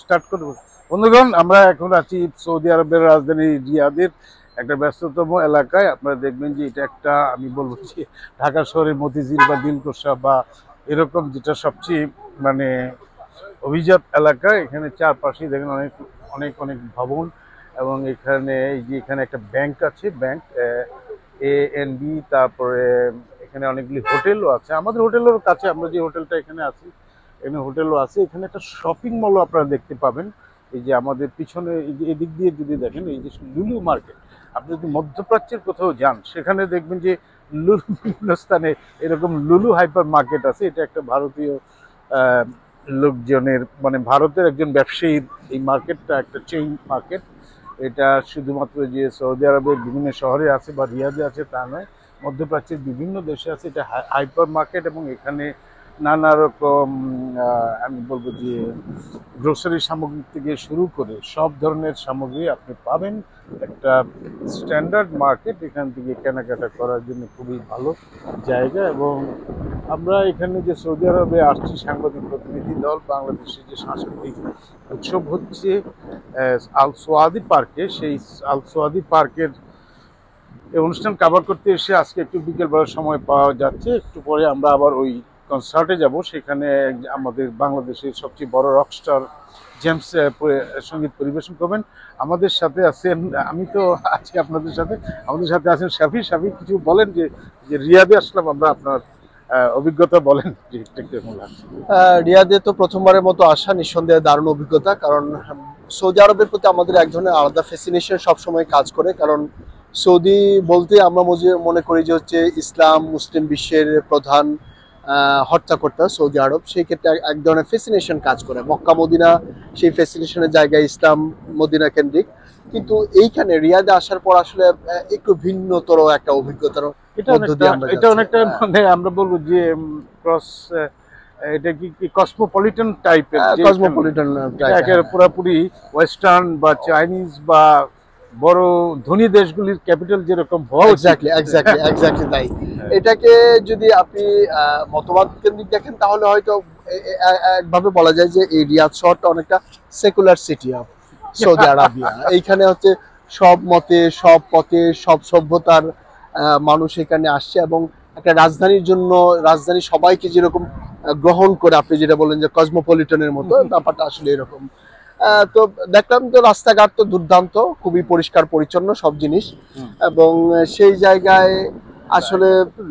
Start করব। বন্ধুগণ, আমরা এখন আছি সৌদি আরবের রাজধানী রিয়াদের একটা ব্যস্ততম এলাকায়। আপনারা দেখবেন যে এটা একটা, আমি বলবো যে ঢাকা শহরের মতিঝিল বা দিলকুশা বা এরকম যেটা সবচেয়ে মানে অভিজাত এলাকা। এখানে চারপাশে দেখেন অনেক অনেক অনেক ভবন, এবং এখানে এই যে এখানে একটা ব্যাংক আছে, ব্যাংক ANB। তারপরে এখানে অনেকগুলি হোটেলও আছে, আমাদের হোটেলের কাছে আমরা যে হোটেলটা এখানে আছি এখানে হোটেলও আছে। এখানে একটা শপিং মলও আপনারা দেখতে পাবেন। এই যে আমাদের পিছনে এই যে এদিক দিয়ে যদি দেখেন, এই যে লুলু মার্কেট, আপনি যদি মধ্যপ্রাচ্যের কোথাও যান সেখানে দেখবেন যে লুলু বিভিন্ন স্থানে এরকম লুলু হাইপার মার্কেট আছে। এটা একটা ভারতীয় লোকজনের, মানে ভারতের একজন ব্যবসায়ীর এই মার্কেটটা একটা চেইন মার্কেট। এটা শুধুমাত্র যে সৌদি আরবের বিভিন্ন শহরে আছে বা রিয়াদে আছে তা নয়, মধ্যপ্রাচ্যের বিভিন্ন দেশে আছে। এটা হাইপার মার্কেট, এবং এখানে নানা রকম আমি বলবো যে গ্রোসারি সামগ্রী থেকে শুরু করে সব ধরনের সামগ্রী আপনি পাবেন। একটা স্ট্যান্ডার্ড মার্কেট, এখান থেকে কেনাকাটা করার জন্য খুবই ভালো জায়গা। এবং আমরা এখানে যে সৌদি আরবে আসছি সাংবাদিক প্রতিনিধি দল, বাংলাদেশের যে সাংস্কৃতিক উৎসব হচ্ছে আল সোয়াদি পার্কে, সেই আল সোয়াদি পার্কের এই অনুষ্ঠান কভার করতে এসে আজকে একটু বিকেল বেলার সময় পাওয়া যাচ্ছে। একটু পরে আমরা আবার ওই কনসার্টে যাব, সেখানে আমাদের বাংলাদেশের সবচেয়ে বড় রকস্টার জেমস সঙ্গীত পরিবেশন করবেন। আমাদের সাথে আছেন, আমি তো আজকে আপনাদের সাথে, আমাদের সাথে আছেন শাফি। শাফি, কিছু বলেন যে রিয়াদে আসলাম আমরা, আপনার অভিজ্ঞতা বলেন যে কেমন লাগছে। রিয়াদে তো প্রথমবারের মতো আসা নিঃসন্দেহে দারুণ অভিজ্ঞতা, কারণ সৌদি আরবের প্রতি আমাদের এক ধরনের আলাদা ফ্যাসিনেশন সবসময় কাজ করে। কারণ সৌদি বলতে আমরা মনে করি যে হচ্ছে ইসলাম মুসলিম বিশ্বের প্রধান হর্তাকর্তা সৌদি আরব। সেই ক্ষেত্রে এক ধরনের ফ্যাসিনেশন কাজ করে। মক্কা মদিনা সেই ফ্যাসিনেশনের জায়গায়, ইসলাম মদিনা কেন্দ্রিক। কিন্তু এইখানে রিয়াদে আসার পর আসলে একটু ভিন্নতর একটা অভিজ্ঞতার মধ্য দিয়ে আমরা এটা অনেকটা মানে আমরা বলবো যে ক্রস, এটা কি কসমোপলিটন টাইপের, কসমোপলিটন পুরোপুরি ওয়েস্টার্ন বা চাইনিজ বা বড় ধনী দেশগুলির ক্যাপিটাল যেরকম হওয়া এক্স্যাক্টলি তাই। এটাকে যদি আপনি মতবাদ কেন্দ্রিক দেখেন তাহলে হয়তো একভাবে বলা যায় যে এই রিয়াদ শহরটা অনেকটা secular city of Saudi Arabia. এইখানে হচ্ছে সব মতে, সব পথে, সব সভ্যতার মানুষ এখানে আসছে, এবং একটা রাজধানীর জন্য রাজধানী সবাইকে যেরকম গ্রহণ করে, আপনি যেটা বলেন যে কসমোপলিটনের মতো, ব্যাপারটা আসলে এরকম। তো দেখলাম তো রাস্তাঘাট তো দুর্দান্ত, খুবই পরিষ্কার পরিচ্ছন্ন সব জিনিস, এবং সেই জায়গায় আসলে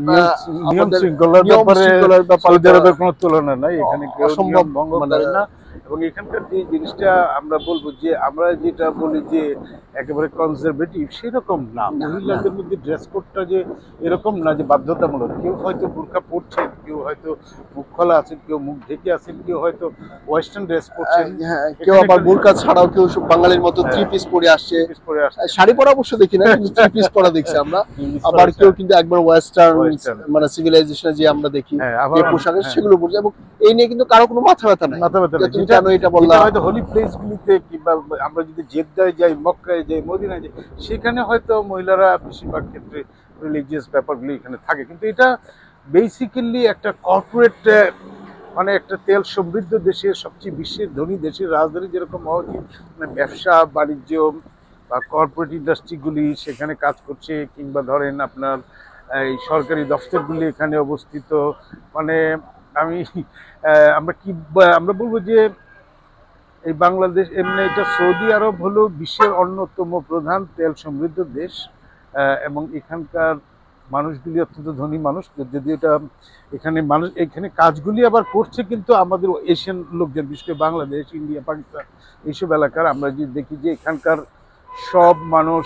নিয়ম শৃঙ্খলার ব্যাপারে কোনো তুলনা নাই, এখানে অসম্ভব ভঙ্গ করে না। এবং এখানকার যে জিনিসটা আমরা বলবো যে আমরা যেটা বলি যে একেবারে কনজারভেটিভ, সেরকম না। মহিলাদের মধ্যে ড্রেস কোডটা যে এরকম না যে বাধ্যতামূলক। কেউ হয়তো বোরকা পরছেন, কেউ হয়তো মুখ খোলা আছেন, কেউ মুখ ঢেকে আছেন, কেউ হয়তো ওয়েস্টার্ন ড্রেস পরছেন, কেউ আবার বোরকা ছাড়াও কেউ বাঙালির মতো থ্রি পিস পরে আসছে। শাড়ি পরা অবশ্য দেখি না, কিন্তু থ্রি পিস পরা দেখছি আমরা। আবার কেউ কিন্তু একবার ওয়েস্টার্ন মানে সিভিলাইজেশনে যে আমরা দেখি যে পোশাক, সেগুলো পরছে। এবং এই নিয়ে কিন্তু কারো কোনো মাথা ব্যথা নাই। কেন এটা বললাম, হয়তো হোলি প্লেসগুলিতে কিংবা আমরা যদি জেদ্দায় যাই, মক্কায় যাই, মদিনায় যাই, সেখানে হয়তো মহিলারা বেশিরভাগ ক্ষেত্রে রিলিজিয়াস ব্যাপারগুলি এখানে থাকে। কিন্তু এটা বেসিক্যালি একটা কর্পোরেট, মানে একটা তেল সমৃদ্ধ দেশের, সবচেয়ে বিশ্বের ধনী দেশের রাজধানী যেরকম হওয়া উচিত, মানে ব্যবসা বাণিজ্য বা কর্পোরেট ইন্ডাস্ট্রিগুলি সেখানে কাজ করছে, কিংবা ধরেন আপনার এই সরকারি দফতরগুলি এখানে অবস্থিত। মানে আমরা বলবো যে এই বাংলাদেশ, এমনি এটা সৌদি আরব হলো বিশ্বের অন্যতম প্রধান তেল সমৃদ্ধ দেশ, এবং এখানকার মানুষগুলি অত্যন্ত ধনী মানুষ। যদি এটা এখানে কাজগুলি আবার করছে কিন্তু আমাদের এশিয়ান লোকজন, বিশেষ করে বাংলাদেশ, ইন্ডিয়া, পাকিস্তান এইসব এলাকার। আমরা যদি দেখি যে এখানকার সব মানুষ,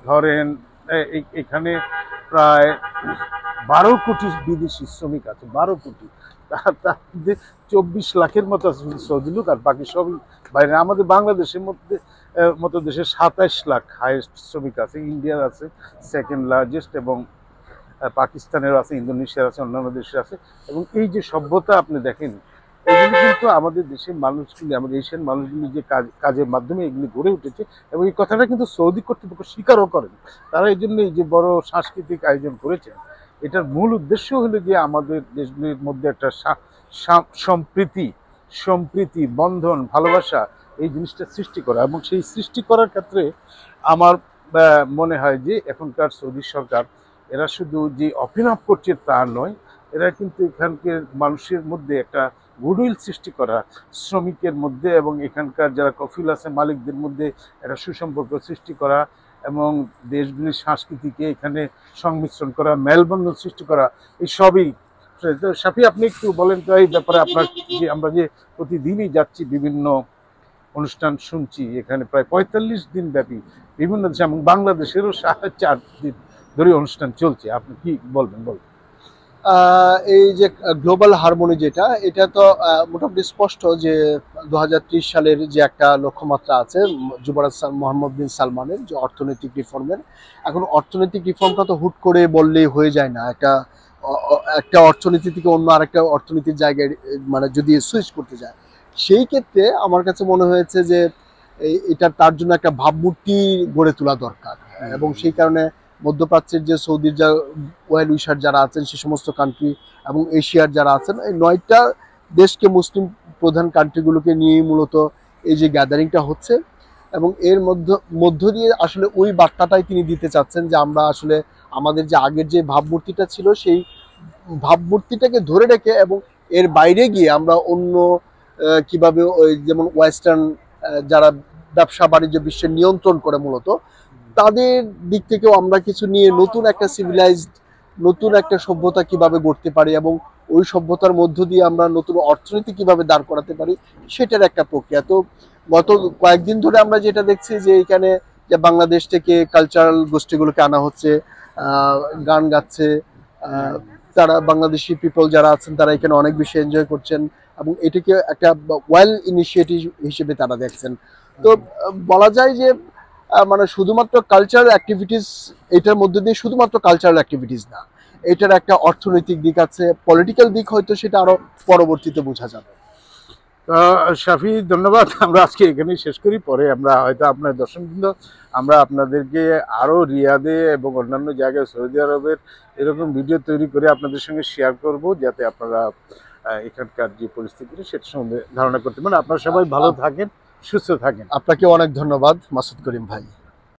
ধরেন এখানে প্রায় 12 কোটি বিদেশি শ্রমিক আছে, 12 কোটি। তার মধ্যে 24 লাখের মতো আছে সৌদি লোক, আর বাকি সব বাইরে। আমাদের বাংলাদেশের মতো দেশে 27 লাখ হাইয়েস্ট শ্রমিক আছে, ইন্ডিয়ার আছে সেকেন্ড লার্জেস্ট, এবং পাকিস্তানের আছে, ইন্দোনেশিয়ার আছে, অন্যান্য দেশের আছে। এবং এই যে সভ্যতা আপনি দেখেন, এগুলি কিন্তু আমাদের দেশের মানুষগুলি, আমাদের এশিয়ান মানুষগুলি যে কাজের মাধ্যমে এগুলি গড়ে উঠেছে, এবং এই কথাটা কিন্তু সৌদি কর্তৃপক্ষ স্বীকারও করেন। তারা এই জন্য এই যে বড় সাংস্কৃতিক আয়োজন করেছেন, এটার মূল উদ্দেশ্য হলো যে আমাদের দেশগুলির মধ্যে একটা সম্প্রীতি, সম্প্রীতি, বন্ধন, ভালোবাসা এই জিনিসটা সৃষ্টি করা, এবং সেই সৃষ্টি করার ক্ষেত্রে আমার মনে হয় যে এখনকার সৌদি সরকার এরা শুধু যে অভিনব করছে তা নয়, এরা কিন্তু এখানকার মানুষের মধ্যে একটা গুডউইল সৃষ্টি করা, শ্রমিকের মধ্যে এবং এখানকার যারা কফিল আছে মালিকদের মধ্যে একটা সুসম্পর্ক সৃষ্টি করা, এবং দেশগুলির সংস্কৃতিকে এখানে সংমিশ্রণ করা, মেলবন্ধন সৃষ্টি করা, এই সবই। তো শাফি, আপনি একটু বলেন তো এই ব্যাপারে, আপনার যে আমরা যে প্রতিদিনই যাচ্ছি বিভিন্ন অনুষ্ঠান শুনছি, এখানে প্রায় ৪৫ দিন ব্যাপী বিভিন্ন দেশে এবং বাংলাদেশেরও ৪ দিন ধরে অনুষ্ঠান চলছে, আপনি কি বলবেন? এই যে গ্লোবাল হারমোনি যেটা, এটা তো মোটামুটি স্পষ্ট যে ২০৩০ সালের যে একটা লক্ষ্যমাত্রা আছে যুবরাজ মোহাম্মদ বিন সালমানের, যে অর্থনৈতিক রিফর্মের। এখন অর্থনৈতিক রিফর্মটা তো হুট করে বললেই হয়ে যায় না। একটা অর্থনীতি থেকে অন্য আরেকটা অর্থনীতির জায়গায় মানে যদি সুইচ করতে যায়, সেই ক্ষেত্রে আমার কাছে মনে হয়েছে যে এটা তার জন্য একটা ভাবমূর্তি গড়ে তোলা দরকার। এবং সেই কারণে মধ্যপ্রাচ্যের যে সৌদির যা ওয়েল উইশার যারা আছেন সে সমস্ত কান্ট্রি এবং এশিয়ার যারা আছেন, এই ৯টা দেশকে, মুসলিম প্রধান কান্ট্রিগুলোকে নিয়েই মূলত এই যে গ্যাদারিংটা হচ্ছে। এবং এর মধ্য দিয়ে আসলে ওই বার্তাটাই তিনি দিতে চাচ্ছেন যে আমরা আসলে আমাদের যে আগের যে ভাবমূর্তিটা ছিল সেই ভাবমূর্তিটাকে ধরে রেখে এবং এর বাইরে গিয়ে আমরা অন্য কিভাবে ওই যেমন ওয়েস্টার্ন যারা ব্যবসা বাণিজ্য বিশ্বের নিয়ন্ত্রণ করে মূলত, তাদের দিক থেকেও আমরা কিছু নিয়ে নতুন একটা সিভিলাইজড, নতুন একটা সভ্যতা কিভাবে গড়তে পারি এবং ওই সভ্যতার মধ্য দিয়ে আমরা নতুন অর্থনীতি কিভাবে দাঁড় করাতে পারি, সেটার একটা প্রক্রিয়া। তো গত কয়েকদিন ধরে আমরা যেটা দেখছি যে এখানে যে বাংলাদেশ থেকে কালচারাল গোষ্ঠীগুলোকে আনা হচ্ছে, গান গাচ্ছে, তারা বাংলাদেশি পিপল যারা আছেন তারা এখানে অনেক বেশি এনজয় করছেন এবং এটাকে একটা ওয়েল ইনিশিয়েটিভ হিসেবে তারা দেখছেন। তো বলা যায় যে মানে শুধুমাত্র কালচারাল অ্যাক্টিভিটিস, এটার মধ্যে দিয়ে শুধুমাত্র কালচারাল অ্যাক্টিভিটিস না, এটার একটা অর্থনৈতিক দিক আছে, পলিটিক্যাল দিক হয়তো সেটা আরো পরবর্তীতে বোঝা যাবে। শাফি, ধন্যবাদ। আমরা আজকে এখানেই শেষ করি, পরে আমরা হয়তো আপনার দর্শকবৃন্দ আমরা আপনাদেরকে আরও রিয়াদে এবং অন্যান্য জায়গায় সৌদি আরবের এরকম ভিডিও তৈরি করে আপনাদের সঙ্গে শেয়ার করব, যাতে আপনারা এখানকার যে পরিস্থিতি সেটা সম্বন্ধে ধারণা করতে পারেন। আপনারা সবাই ভালো থাকেন, সুস্থ থাকেন। আপনাকে অনেক ধন্যবাদ মাসুদ করিম ভাই।